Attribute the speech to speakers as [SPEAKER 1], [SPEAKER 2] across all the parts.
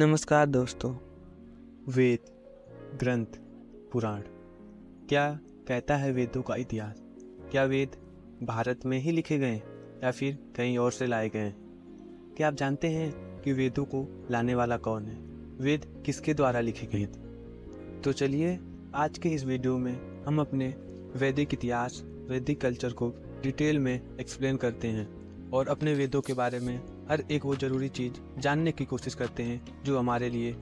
[SPEAKER 1] नमस्कार दोस्तों। वेद, ग्रंथ, पुराण, क्या कहता है वेदों का इतिहास? क्या वेद भारत में ही लिखे गए या फिर कहीं और से लाए गए? क्या आप जानते हैं कि वेदों को लाने वाला कौन है? वेद किसके द्वारा लिखे गए थे? तो चलिए आज के इस वीडियो में हम अपने वैदिक इतिहास, वैदिक कल्चर को डिटेल में एक्सप्लेन करते हैं और अपने वेदों के बारे में हर एक वो ज़रूरी चीज़ जानने की कोशिश करते हैं जो हमारे लिए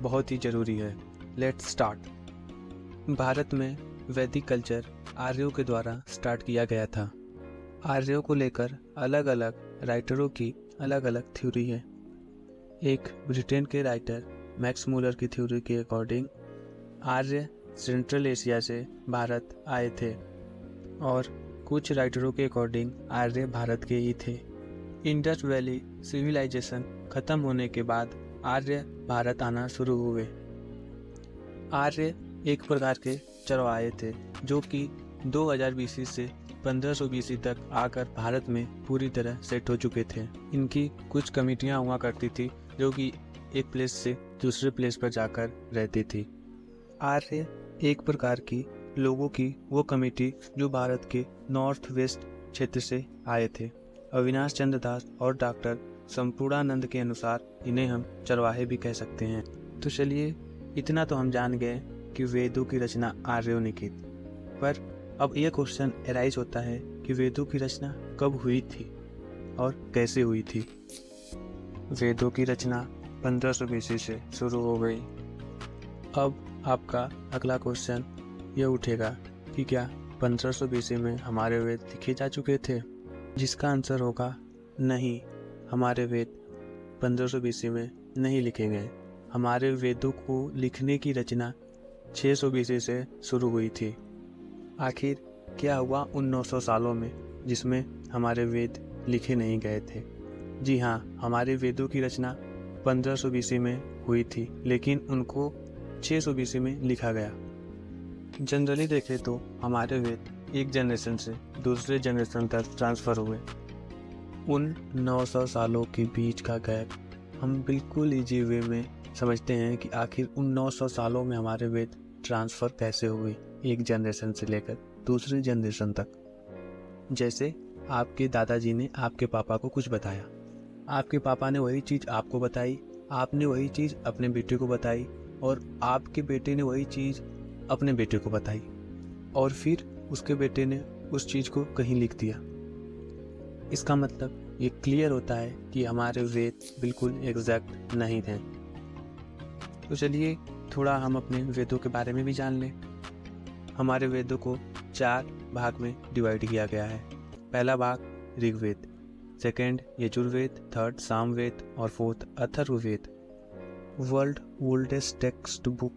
[SPEAKER 1] बहुत ही ज़रूरी है। Let's start. भारत में वैदिक कल्चर आर्यों के द्वारा स्टार्ट किया गया था। आर्यों को लेकर अलग अलग राइटरों की अलग अलग थ्योरी है। एक ब्रिटेन के राइटर मैक्स मूलर की थ्योरी के अकॉर्डिंग आर्य सेंट्रल एशिया से भारत आए थे और कुछ राइटरों के अकॉर्डिंग आर्य भारत के ही थे। इंडस वैली सिविलाइजेशन खत्म होने के बाद आर्य भारत आना शुरू हुए। आर्य एक प्रकार के चरवाहे थे जो कि 2000 BC से 1500 BC तक आकर भारत में पूरी तरह सेट हो चुके थे। इनकी कुछ कमिटियां हुआ करती थी जो कि एक प्लेस से दूसरे प्लेस पर जाकर रहती थी। आर्य एक प्रकार की लोगों की वो कमेटी जो भारत के नॉर्थ वेस्ट क्षेत्र से आए थे। अविनाश चंद्र दास और डॉक्टर संपूर्णानंद के अनुसार इन्हें हम चरवाहे भी कह सकते हैं। तो चलिए इतना तो हम जान गए कि वेदों की रचना आर्यों ने की, पर अब यह क्वेश्चन अराइज होता है कि वेदों की रचना कब हुई थी और कैसे हुई थी। वेदों की रचना 1500 BC से शुरू हो गई। अब आपका अगला क्वेश्चन यह उठेगा कि क्या 1500 BC में हमारे वेद लिखे जा चुके थे? जिसका आंसर होगा नहीं, हमारे वेद 1500 BC में नहीं लिखे गए। हमारे वेदों को लिखने की रचना 600 BC से शुरू हुई थी। आखिर क्या हुआ उन 900 सालों में जिसमें हमारे वेद लिखे नहीं गए थे? जी हाँ, हमारे वेदों की रचना 1500 BC में हुई थी, लेकिन उनको 600 BC में लिखा गया। जनरली देखें तो हमारे वेद एक जनरेशन से दूसरे जनरेशन तक ट्रांसफ़र हुए। उन 900 सालों के बीच का गैप हम बिल्कुल इजी वे में समझते हैं कि आखिर उन 900 सालों में हमारे वेद ट्रांसफ़र कैसे हुए एक जनरेशन से लेकर दूसरी जनरेशन तक। जैसे आपके दादाजी ने आपके पापा को कुछ बताया, आपके पापा ने वही चीज़ आपको बताई, आपने वही चीज़ अपने बेटे को बताई और आपके बेटे ने वही चीज़ अपने बेटे को बताई और फिर उसके बेटे ने उस चीज़ को कहीं लिख दिया। इसका मतलब ये क्लियर होता है कि हमारे वेद बिल्कुल एग्जैक्ट नहीं थे। तो चलिए थोड़ा हम अपने वेदों के बारे में भी जान लें। हमारे वेदों को 4 भाग में डिवाइड किया गया है। पहला भाग ऋग्वेद, सेकंड यजुर्वेद, थर्ड सामवेद और fourth Atharvaveda. World oldest text book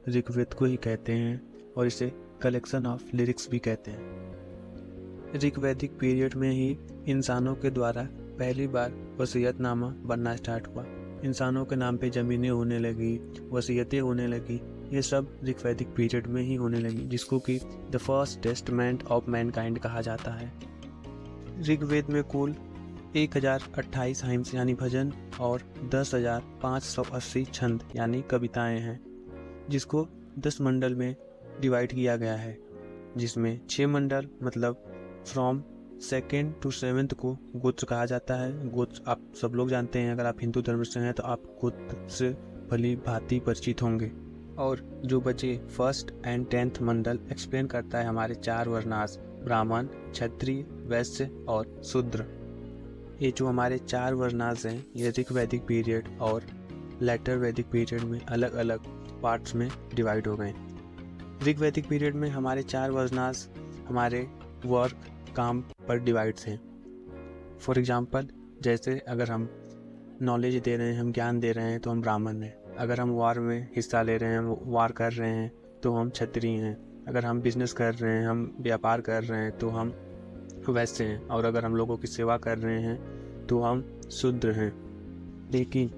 [SPEAKER 1] Rigveda को ही कहते हैं और इसे कलेक्शन ऑफ लिरिक्स भी कहते हैं। ऋग्वैदिक पीरियड में ही इंसानों के द्वारा पहली बार वसीयतनामा बनना स्टार्ट हुआ। इंसानों के नाम पे ज़मीनें होने लगी, वसीयतें होने लगी। ये सब ऋग्वैदिक पीरियड में ही होने लगी, जिसको कि the first testament of Mankind कहा जाता है। ऋग्वेद में कुल 1028 हाइम्स यानी भजन और 10,580 छंद यानी कविताएं हैं, जिसको 10 मंडल में डिवाइड किया गया है, जिसमें 6 मंडल मतलब फ्रॉम 2nd to 7th को गोत्र कहा जाता है। गोत्र आप सब लोग जानते हैं, अगर आप हिंदू धर्म से हैं तो आप गोत्र से भली भांति परिचित होंगे। और जो बचे 1st and 10th Mandal explain करता है हमारे 4 वर्णास ब्राह्मण, क्षत्रिय, वैश्य और शूद्र। ये जो हमारे 4 वर्णास हैं ये ऋग्वैदिक पीरियड और लेटर वैदिक पीरियड में अलग अलग पार्ट्स में डिवाइड हो गए। ऋग्वैदिक पीरियड में हमारे 4 वर्णास हमारे वर्क, काम पर डिवाइड थे। फॉर एग्जांपल, जैसे अगर हम नॉलेज दे रहे हैं, हम ज्ञान दे रहे हैं तो हम ब्राह्मण हैं। अगर हम वार में हिस्सा ले रहे हैं, वार कर रहे हैं तो हम क्षत्रिय हैं। अगर हम बिजनेस कर रहे हैं, हम व्यापार कर रहे हैं तो हम वैश्य हैं। और अगर हम लोगों की सेवा कर रहे हैं तो हम शूद्र हैं। लेकिन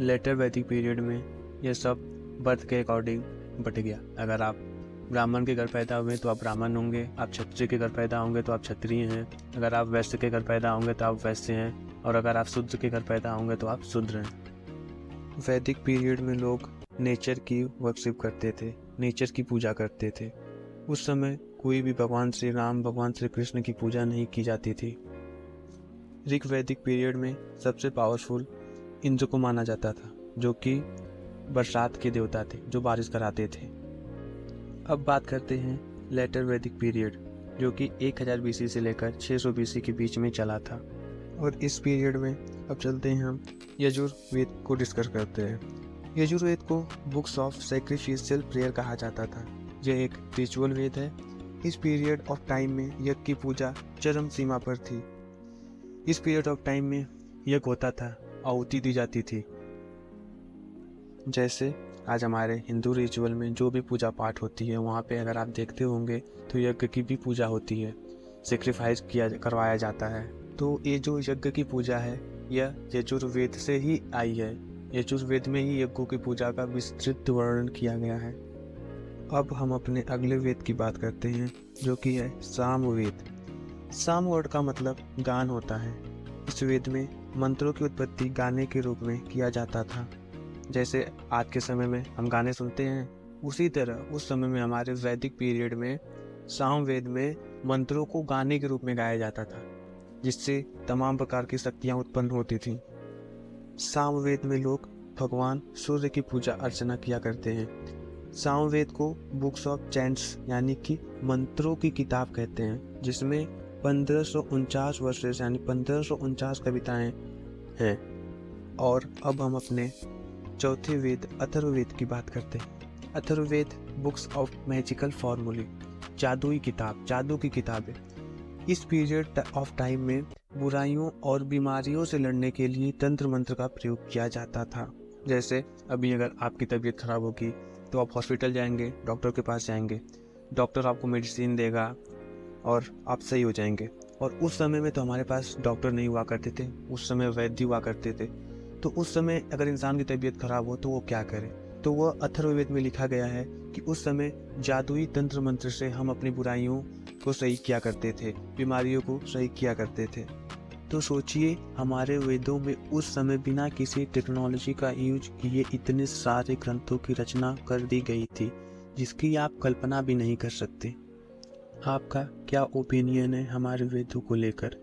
[SPEAKER 1] लेटर वैदिक पीरियड में यह सब बर्थ के अकॉर्डिंग बट गया। अगर आप ब्राह्मण के घर पैदा हुए तो आप ब्राह्मण होंगे, आप क्षत्रिय के घर पैदा होंगे तो आप क्षत्रिय हैं, अगर आप वैश्य के घर पैदा होंगे तो आप वैश्य हैं, और अगर आप शूद्र के घर पैदा होंगे तो आप शूद्र हैं। वैदिक पीरियड में लोग नेचर की वर्शिप करते थे, नेचर की पूजा करते थे। उस समय कोई भी भगवान श्री राम, भगवान श्री कृष्ण की पूजा नहीं की जाती थी। ऋग वैदिक पीरियड में सबसे पावरफुल इंद्र को माना जाता था, जो कि बरसात के देवता थे, जो बारिश कराते थे। अब बात करते हैं लेटर वैदिक पीरियड, जो कि 1000 BC से लेकर 600 BC के बीच में चला था। और इस पीरियड में अब चलते हैं हम यजुर्वेद को डिस्कस करते हैं। यजुर्वेद को बुक्स ऑफ सैक्रिफिशियल प्रेयर कहा जाता था। यह एक रिचुअल वेद है। इस पीरियड ऑफ टाइम में यज्ञ की पूजा चरम सीमा पर थी। इस पीरियड ऑफ टाइम में यज्ञ होता था, आहुति दी जाती थी। जैसे आज हमारे हिंदू रिचुअल में जो भी पूजा पाठ होती है, वहाँ पे अगर आप देखते होंगे तो यज्ञ की भी पूजा होती है, सेक्रीफाइस करवाया जाता है। तो ये जो यज्ञ की पूजा है, यह यजुर्वेद से ही आई है। यजुर्वेद में ही यज्ञों की पूजा का विस्तृत वर्णन किया गया है। अब हम अपने अगले वेद की बात करते हैं, जो कि है सामवेद। सामवर्ड का मतलब गान होता है। इस वेद में मंत्रों की उत्पत्ति गाने के रूप में किया जाता था। जैसे आज के समय में हम गाने सुनते हैं, उसी तरह उस समय में हमारे वैदिक पीरियड में सामवेद में मंत्रों को गाने के रूप में गाया जाता था, जिससे तमाम प्रकार की शक्तियाँ उत्पन्न होती थीं। सामवेद में लोग भगवान सूर्य की पूजा अर्चना किया करते हैं। सामवेद को बुक्स ऑफ चैंट्स यानी कि मंत्रों की किताब कहते हैं, जिसमें 1549 वर्सेस यानी 1549 कविताएं हैं। और अब हम अपने चौथे वेद अथर्ववेद की बात करते हैं। अथर्ववेद बुक्स ऑफ मैजिकल फॉर्मूले, जादुई किताब, जादू की किताब है। इस पीरियड ऑफ टाइम में बुराइयों और बीमारियों से लड़ने के लिए तंत्र मंत्र का प्रयोग किया जाता था। जैसे अभी अगर आपकी तबीयत खराब होगी तो आप हॉस्पिटल जाएंगे, डॉक्टर के पास जाएंगे, डॉक्टर आपको मेडिसिन देगा और आप सही हो जाएंगे। और उस समय में तो हमारे पास डॉक्टर नहीं हुआ करते थे, उस समय वैद्य हुआ करते थे। तो उस समय अगर इंसान की तबीयत खराब हो तो वो क्या करे, तो वह अथर्ववेद में लिखा गया है कि उस समय जादुई तंत्र मंत्र से हम अपनी बुराइयों को सही किया करते थे, बीमारियों को सही किया करते थे। तो सोचिए, हमारे वेदों में उस समय बिना किसी टेक्नोलॉजी का यूज किए इतने सारे ग्रंथों की रचना कर दी गई थी, जिसकी आप कल्पना भी नहीं कर सकते। आपका क्या ओपिनियन है हमारे वेदों को लेकर?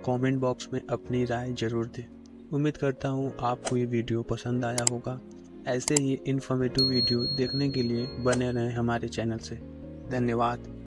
[SPEAKER 1] कमेंट बॉक्स में अपनी राय जरूर दें। उम्मीद करता हूँ आपको ये वीडियो पसंद आया होगा। ऐसे ही इन्फॉर्मेटिव वीडियो देखने के लिए बने रहें हमारे चैनल से। धन्यवाद।